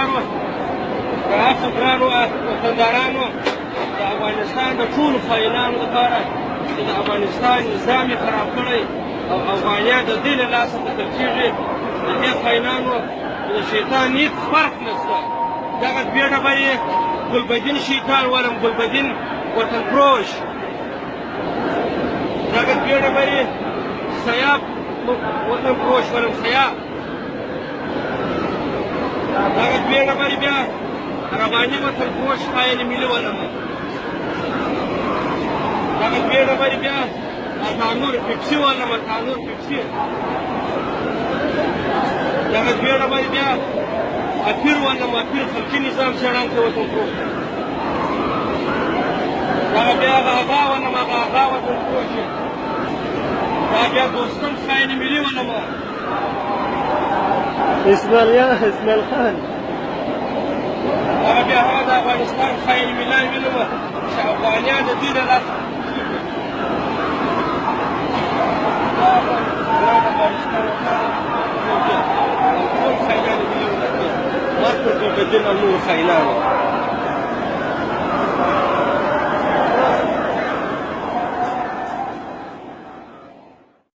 خبرو د هغه ګرانو وطندارانو د افغانستان د ټولو خاینانو لپاره چې د افغانستان نظام یې خراب کړی او افغانیان د دې له لاسه قتل کېږي د دې خاینانو د شیطان هېڅ فرق نشته دغه دوې ډبرې ګلبدین شیطان ولم ګلبدین وطن فروش دغه دوې ډبرې سیاف وطن فروش ولم سیاف دغه دوې ډبرې بیا رباني وطن فروش خاین ملي ولم دغه دوې ډبرې بیا تانور پیپسي ولم تانور پیپسي دغه دوې ډبرې بیا اپیر ولم اپیر خلقي نظام څېړن کې وطن فروش دغه بیا هغه اغا ولم هغه اغا وطن فروش دا بیا دوستم خاین ملي ولم اسماعیل خان هغه بیا هغه د افغانستان خاین ملي ولم چې افغانیان د دې له لاسه ټول خاینان ملي ولم مرکز ګلبدین او نور خاینانو